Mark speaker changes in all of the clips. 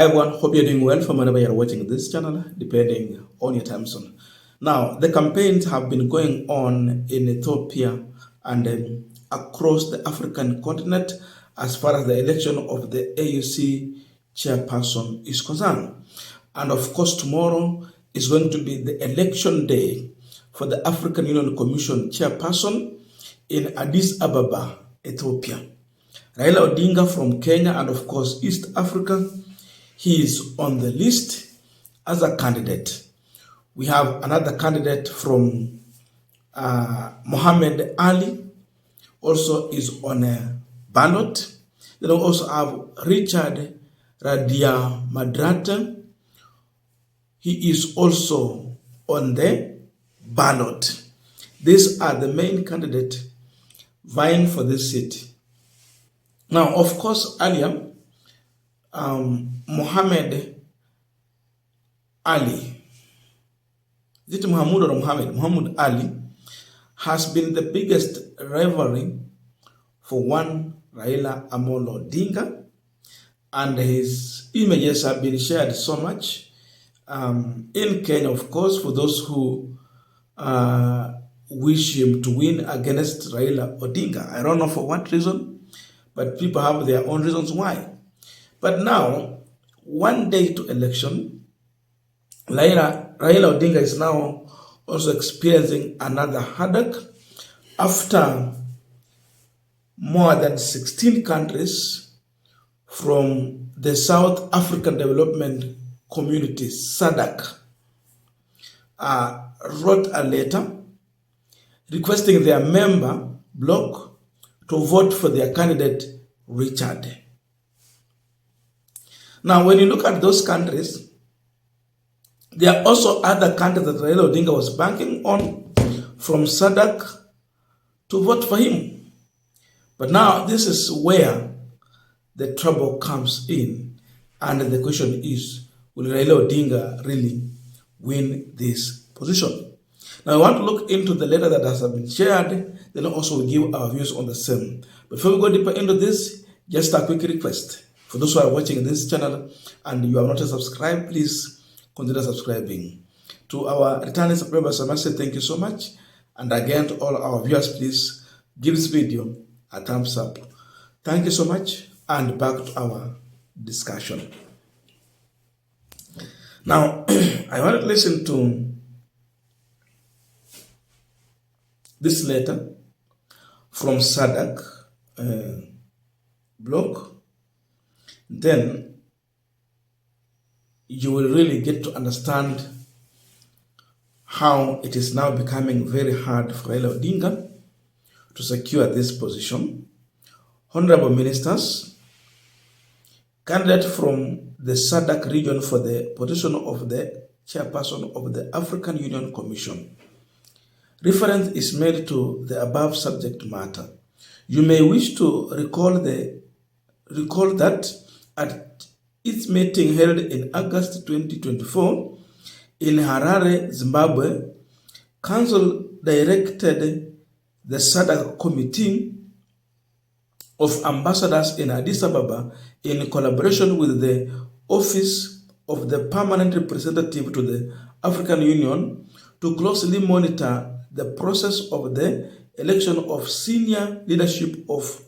Speaker 1: Hi everyone, hope you're doing well from whenever you're watching this channel, depending on your time zone. Now, the campaigns have been going on in Ethiopia and across the African continent as far as the election of the AUC chairperson is concerned. And of course, tomorrow is going to be the election day for the African Union Commission chairperson in Addis Ababa, Ethiopia. Raila Odinga from Kenya and of course East Africa, he is on the list as a candidate. We have another candidate from Mohammed Ali, also is on a ballot. Then we also have Richard Radia Madrata. He is also on the ballot. These are the main candidates vying for this seat. Now, of course, earlier, Mohammed Ali, is it Muhammad or Muhammad? Muhammad Ali has been the biggest rivalry for one Raila Odinga, and his images have been shared so much in Kenya, of course, for those who wish him to win against Raila Odinga. I don't know for what reason, but people have their own reasons why. But now, one day to election, Raila Odinga is now also experiencing another headache after more than 16 countries from the South African Development Community, SADC, wrote a letter requesting their member bloc to vote for their candidate, Richard. Now, when you look at those countries, there are also other countries that Raila Odinga was banking on from SADC to vote for him. But now, this is where the trouble comes in. And the question is, will Raila Odinga really win this position? Now, I want to look into the letter that has been shared, then also we'll give our views on the same. Before we go deeper into this, just a quick request. For those who are watching this channel and you have not subscribed, please consider subscribing. To our returning subscribers, I must say thank you so much. And again, to all our viewers, please give this video a thumbs up. Thank you so much, and back to our discussion. Now, I want to listen to this letter from SADC Bloc. Then you will really get to understand how it is now becoming very hard for Raila Odinga to secure this position. Honorable ministers, candidate from the SADC region for the position of the chairperson of the African Union Commission. Reference is made to the above subject matter. You may wish to recall that at its meeting held in August 2024 in Harare, Zimbabwe, Council directed the SADC Committee of Ambassadors in Addis Ababa, in collaboration with the Office of the Permanent Representative to the African Union, to closely monitor the process of the election of senior leadership of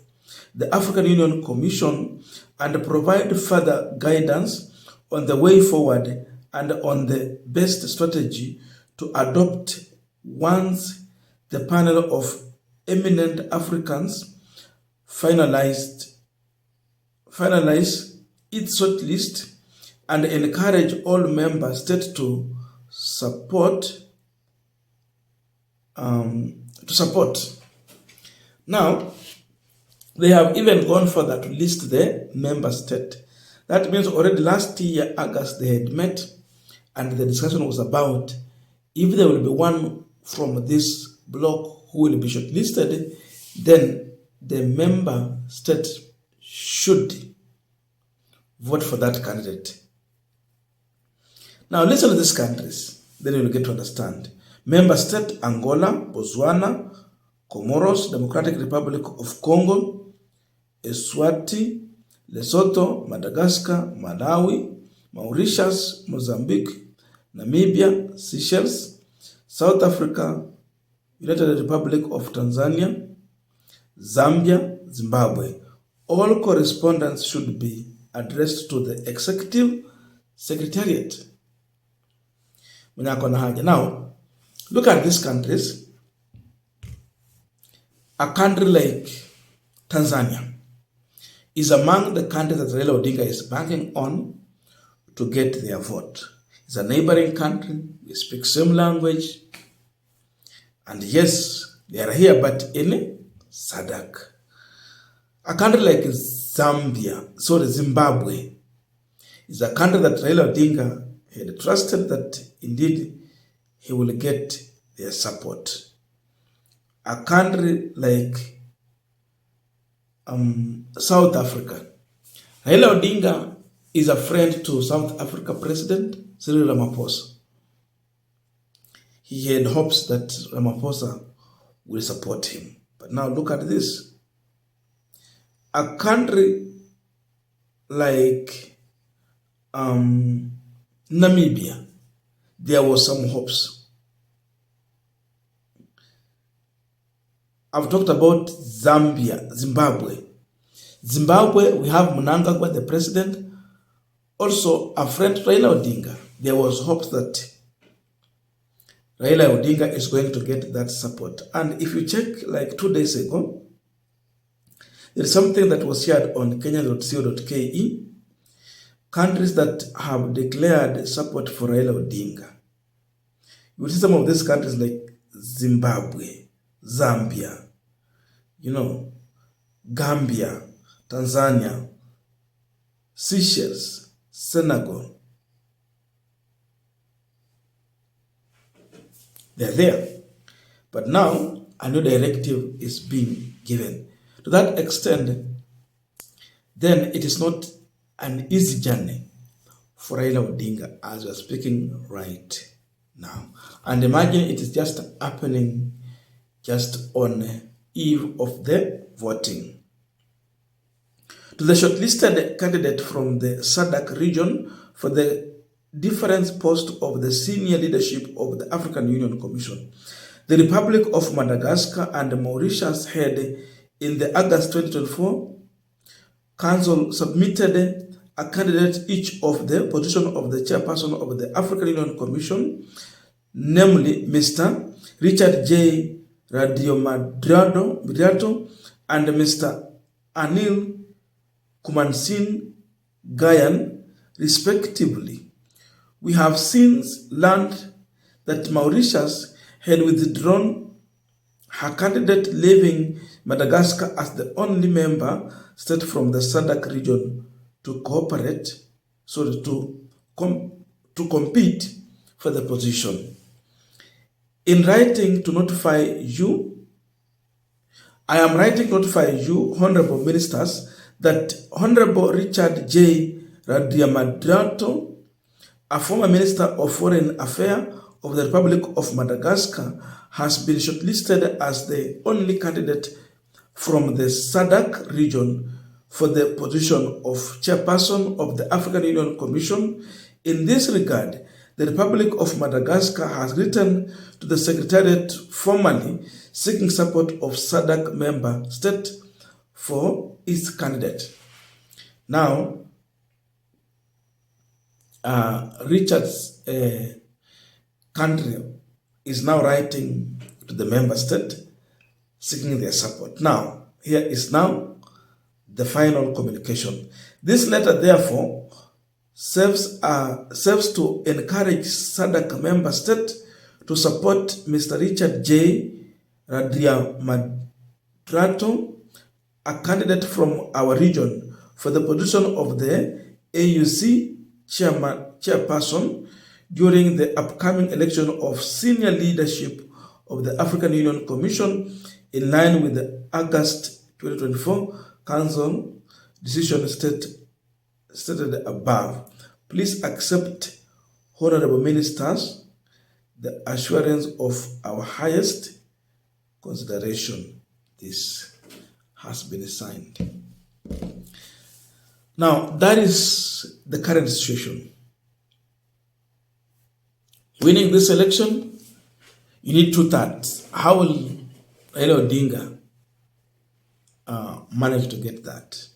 Speaker 1: the African Union Commission and provide further guidance on the way forward and on the best strategy to adopt once the panel of eminent Africans finalize its shortlist, and encourage all member states to support. Now, they have even gone further to list the member state. That means already last year, August, they had met, and the discussion was about if there will be one from this bloc who will be shortlisted, then the member state should vote for that candidate. Now, listen to these countries, then you'll get to understand. Member state: Angola, Botswana, Comoros, Democratic Republic of Congo, Eswatini, Lesotho, Madagascar, Malawi, Mauritius, Mozambique, Namibia, Seychelles, South Africa, United Republic of Tanzania, Zambia, Zimbabwe. All correspondence should be addressed to the Executive Secretariat. Now, look at these countries. A country like Tanzania is among the countries that Raila Odinga is banking on to get their vote. It's a neighboring country. We speak same language. And yes, they are here, but in SADC. A country like Zimbabwe, is a country that Raila Odinga had trusted that indeed he will get their support. A country like South Africa. Raila Odinga is a friend to South Africa President Cyril Ramaphosa. He had hopes that Ramaphosa will support him. But now look at this. A country like Namibia, there was some hopes. I've talked about Zimbabwe. Zimbabwe, we have Inangungwa, the president, also a friend Raila Odinga. There was hopes that Raila Odinga is going to get that support. And if you check like 2 days ago, there is something that was shared on Kenya.co.ke, countries that have declared support for Raila Odinga. You will see some of these countries like Zimbabwe, Zambia, Gambia, Tanzania, Seychelles, Senegal. They're there. But now a new directive is being given. To that extent, then it is not an easy journey for Raila Odinga as we are speaking right now. And imagine it is just happening just on eve of the voting. To the shortlisted candidate from the SADC region for the different post of the senior leadership of the African Union Commission, the Republic of Madagascar and Mauritius had in the August 2024 Council submitted a candidate each of the position of the chairperson of the African Union Commission, namely Mr. Richard J. Radiomadrato and Mr. Anil Kumansin Gayan, respectively. We have since learned that Mauritius had withdrawn her candidate, leaving Madagascar as the only member state from the SADC region to compete for the position. In writing to notify you, I am writing to notify you, Honorable Ministers, that Honorable Richard J. Radiomadrato, a former Minister of Foreign Affairs of the Republic of Madagascar, has been shortlisted as the only candidate from the SADC region for the position of chairperson of the African Union Commission. In this regard, the Republic of Madagascar has written to the Secretariat formally seeking support of SADC member state for its candidate. Now, Richard's country is now writing to the member state seeking their support. Now, here is now the final communication. This letter, therefore, serves to encourage SADC member state to support Mr. Richard J. Radiomadrato, a candidate from our region for the position of the AUC chairperson during the upcoming election of senior leadership of the African Union Commission in line with the August 2024 Council decision stated above. Please accept, Honorable Ministers, the assurance of our highest consideration. This has been signed. Now, that is the current situation. winning this election, you need 2/3. How will Raila Odinga manage to get that?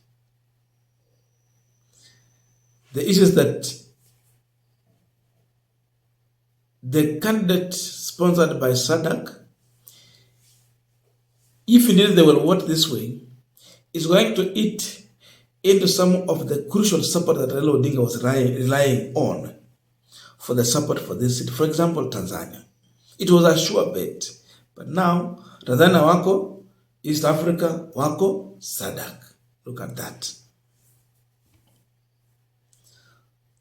Speaker 1: The issue is that the candidate sponsored by SADC, if indeed they will vote this way, is going to eat into some of the crucial support that Raila Odinga was relying on for the support for this seat. For example, Tanzania. It was a sure bet. But now, Tanzania wako, East Africa wako, SADC. Look at that.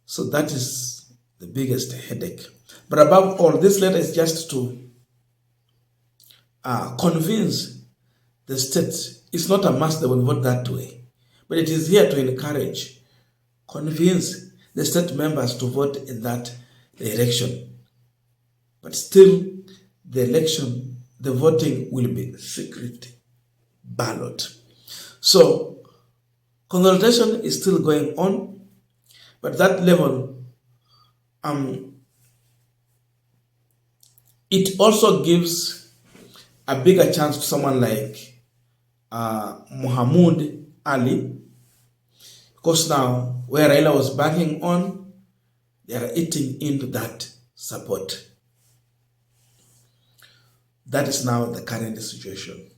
Speaker 1: So that is the biggest headache. But above all, this letter is just to convince the state. It's not a must they will vote that way. But it is here to encourage, convince the state members to vote in that direction. But still, the election, the voting will be secret ballot. So, consultation is still going on, but that level, it also gives a bigger chance to someone like Muhammad Ali, because now where Raila was backing on, they are eating into that support. That is now the current situation.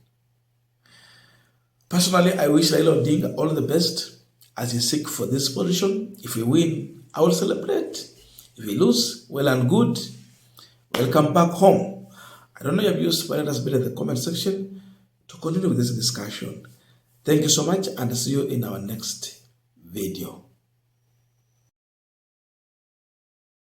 Speaker 1: Personally, I wish Raila Odinga all the best as he seeks for this position. If he win, I will celebrate. If he lose, well and good. Welcome back home. I don't know your views, but let us be in the comment section to continue with this discussion. Thank you so much and see you in our next video.